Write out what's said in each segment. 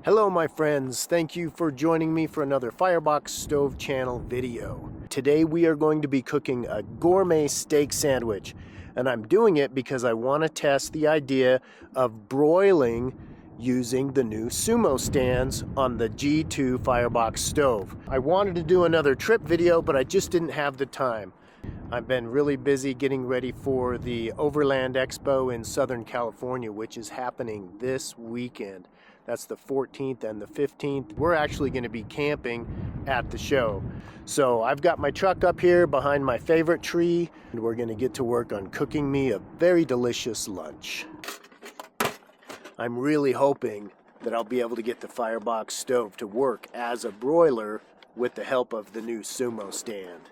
Hello my friends, thank you for joining me for another Firebox Stove channel video. Today we are going to be cooking a gourmet steak sandwich, and I'm doing it because I want to test the idea of broiling using the new Sumo Stands on the G2 Firebox stove. I wanted to do another trip video, but I just didn't have the time. I've been really busy getting ready for the Overland Expo in Southern California, which is happening this weekend. That's the 14th and the 15th. We're actually going to be camping at the show. So I've got my truck up here behind my favorite tree, and we're going to get to work on cooking me a very delicious lunch. I'm really hoping that I'll be able to get the Firebox stove to work as a broiler with the help of the new Sumo Stand.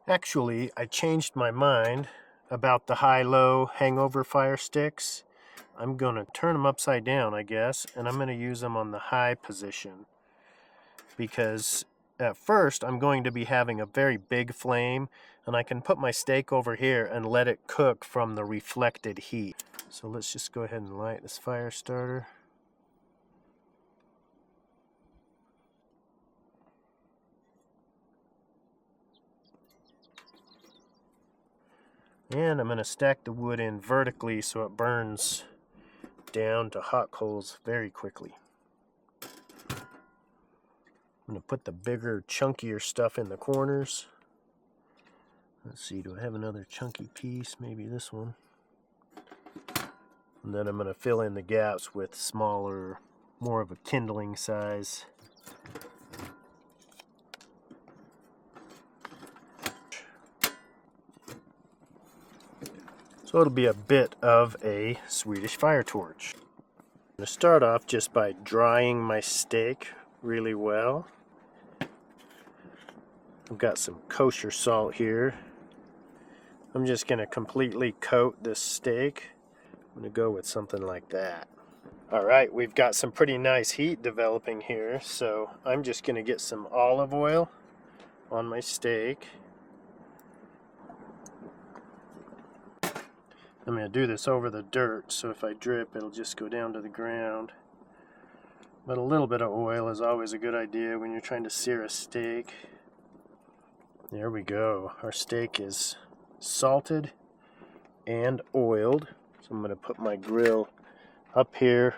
Actually, I changed my mind about the high-low hangover fire sticks. I'm going to turn them upside down, I guess, and I'm going to use them on the high position. Because at first, I'm going to be having a very big flame, and I can put my steak over here and let it cook from the reflected heat. So let's just go ahead and light this fire starter. And I'm going to stack the wood in vertically so it burns down to hot coals very quickly. I'm going to put the bigger, chunkier stuff in the corners. Let's see, do I have another chunky piece? Maybe this one. And then I'm going to fill in the gaps with smaller, more of a kindling size. So it'll be a bit of a Swedish fire torch. I'm going to start off just by drying my steak really well. I've got some kosher salt here. I'm just going to completely coat this steak. I'm going to go with something like that. Alright, we've got some pretty nice heat developing here, so I'm just going to get some olive oil on my steak. I'm going to do this over the dirt, so if I drip, it'll just go down to the ground. But a little bit of oil is always a good idea when you're trying to sear a steak. There we go. Our steak is salted and oiled. So I'm going to put my grill up here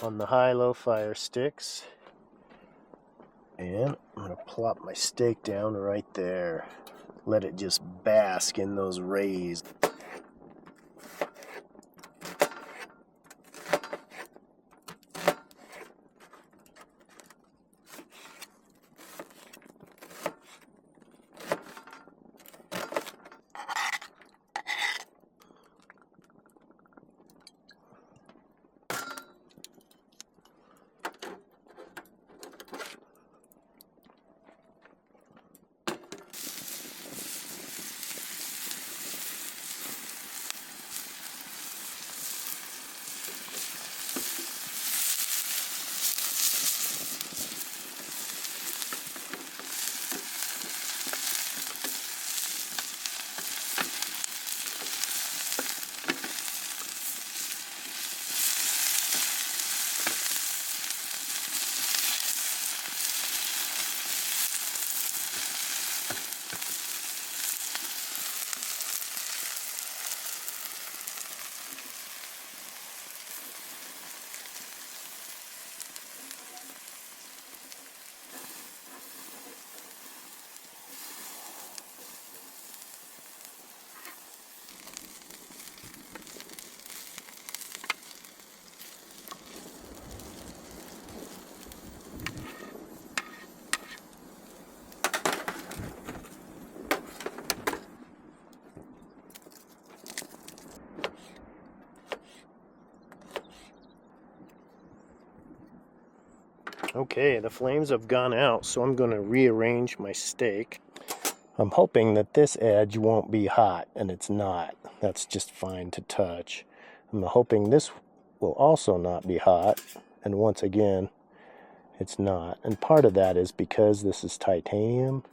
on the high-low fire sticks. And I'm going to plop my steak down right there. Let it just bask in those rays. Okay, the flames have gone out, so I'm going to rearrange my steak. I'm hoping that this edge won't be hot, and it's not. That's just fine to touch. I'm hoping this will also not be hot, and once again, it's not. And part of that is because this is titanium,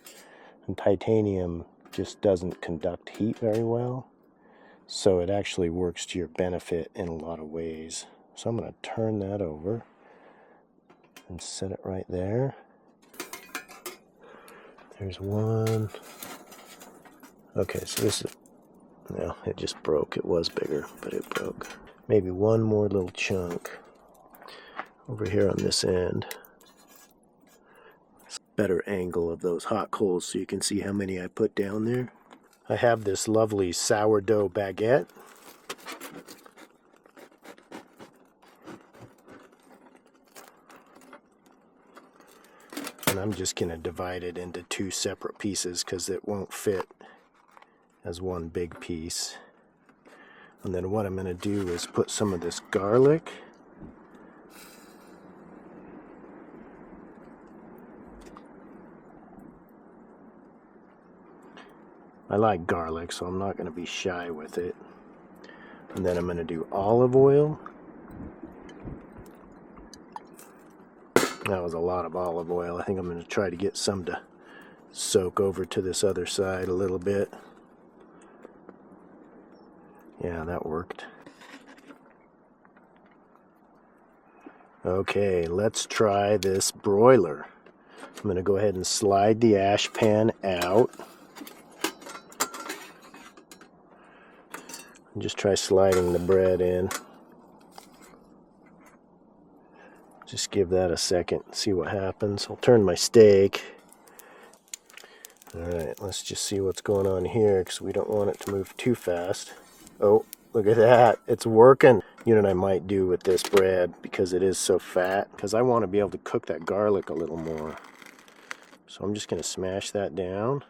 and titanium just doesn't conduct heat very well. So it actually works to your benefit in a lot of ways. So I'm going to turn that over and set it right there. There's one. Okay, so this is, no, it just broke. It was bigger, but it broke. Maybe one more little chunk over here on this end. It's a better angle of those hot coals so you can see how many I put down there. I have this lovely sourdough baguette. And I'm just going to divide it into two separate pieces because it won't fit as one big piece. And then what I'm going to do is put some of this garlic. I like garlic, so I'm not going to be shy with it. And then I'm going to do olive oil. That was a lot of olive oil. I think I'm going to try to get some to soak over to this other side a little bit. Yeah, that worked. Okay, let's try this broiler. I'm going to go ahead and slide the ash pan out. And just try sliding the bread in. Just give that a second, see what happens. I'll turn my steak. Alright, let's just see what's going on here because we don't want it to move too fast. Oh, look at that. It's working. You know what I might do with this bread because it is so fat? Because I want to be able to cook that garlic a little more. So I'm just going to smash that down.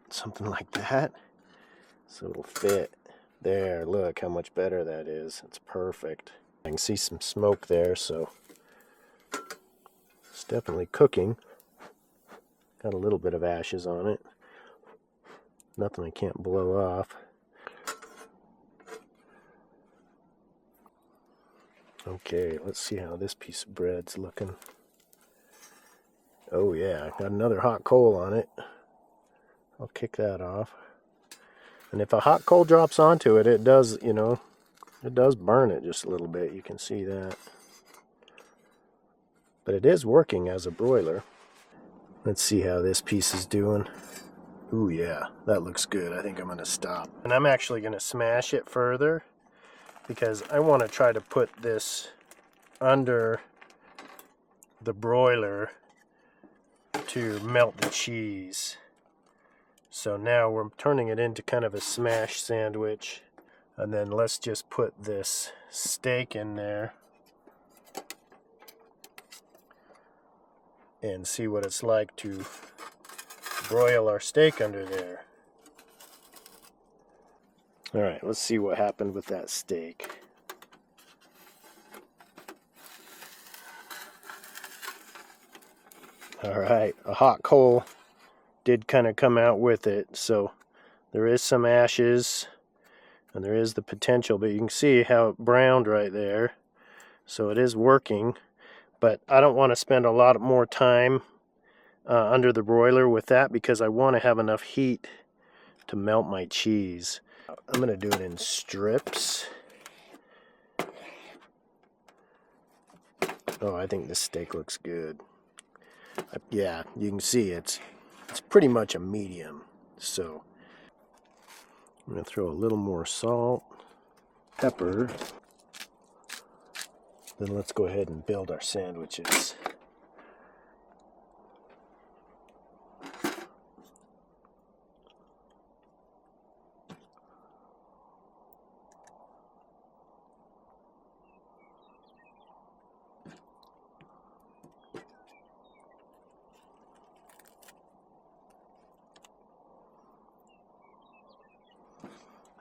Something like that. So it'll fit. There, look how much better that is. It's perfect. I can see some smoke there, so it's definitely cooking. Got a little bit of ashes on it. Nothing I can't blow off. Okay, let's see how this piece of bread's looking. Oh yeah, got another hot coal on it. I'll kick that off. And if a hot coal drops onto it, it does, you know, it does burn it just a little bit. You can see that. But it is working as a broiler. Let's see how this piece is doing. Ooh yeah, that looks good. I think I'm going to stop. And I'm actually going to smash it further because I want to try to put this under the broiler to melt the cheese. So now we're turning it into kind of a smash sandwich. And then let's just put this steak in there and see what it's like to broil our steak under there. Alright, let's see what happened with that steak. Alright, a hot coal did kind of come out with it, so there is some ashes and there is the potential, but you can see how it browned right there. So it is working, but I don't want to spend a lot more time under the broiler with that because I want to have enough heat to melt my cheese. I'm going to do it in strips. Oh, I think this steak looks good. Yeah, you can see it's pretty much a medium. So I'm going to throw a little more salt, pepper. Then let's go ahead and build our sandwiches.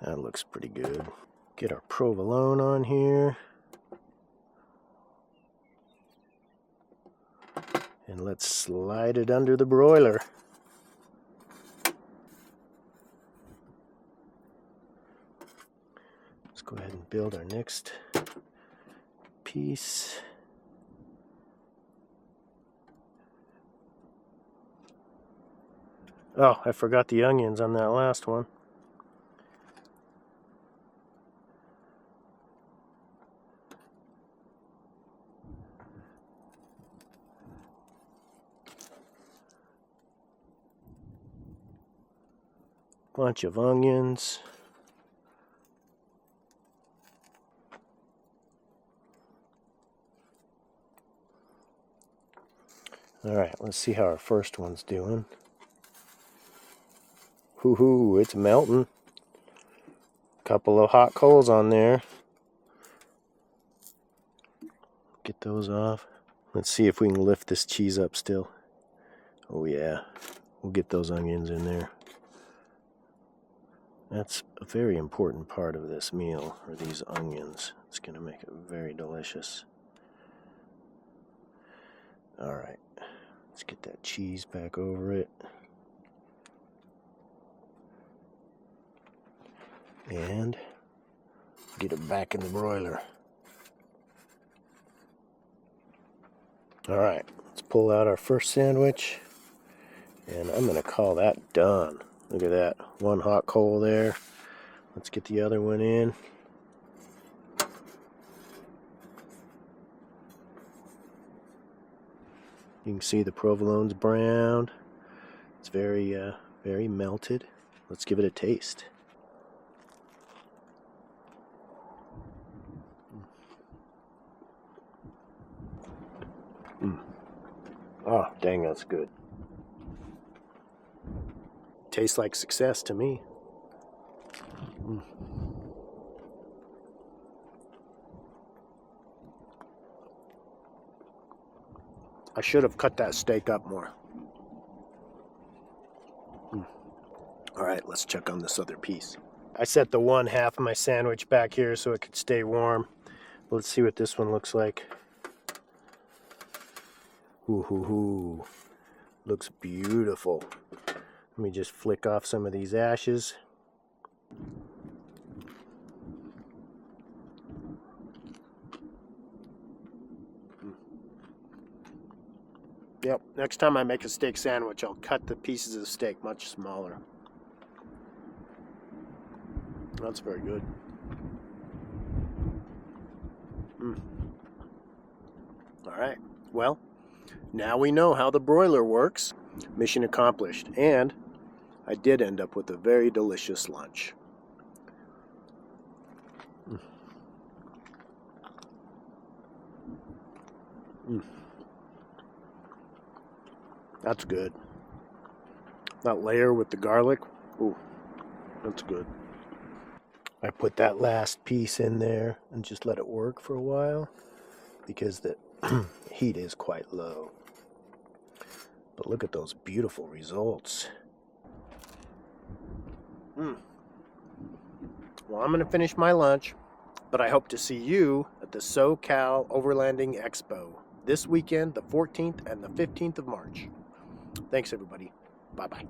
That looks pretty good. Get our provolone on here. And let's slide it under the broiler. Let's go ahead and build our next piece. Oh, I forgot the onions on that last one. Bunch of onions. Alright, let's see how our first one's doing. Hoo-hoo, it's melting. Couple of hot coals on there. Get those off. Let's see if we can lift this cheese up still. Oh yeah, we'll get those onions in there. That's a very important part of this meal, are these onions. It's going to make it very delicious. Alright, let's get that cheese back over it. And get it back in the broiler. Alright, let's pull out our first sandwich. And I'm going to call that done. Look at that, one hot coal there. Let's get the other one in. You can see the provolone's browned. It's very melted. Let's give it a taste. Oh, dang, that's good. Tastes like success to me. I should have cut that steak up more. Alright, let's check on this other piece. I set the one half of my sandwich back here so it could stay warm. Let's see what this one looks like. Ooh, looks beautiful. Let me just flick off some of these ashes. Yep, next time I make a steak sandwich, I'll cut the pieces of steak much smaller. That's very good. Alright, well, now we know how the broiler works. Mission accomplished. And I did end up with a very delicious lunch. That's good. That layer with the garlic, ooh, that's good. I put that last piece in there and just let it work for a while because the heat is quite low. But look at those beautiful results. Well, I'm going to finish my lunch, but I hope to see you at the SoCal Overlanding Expo this weekend, the 14th and the 15th of March. Thanks, everybody. Bye-bye.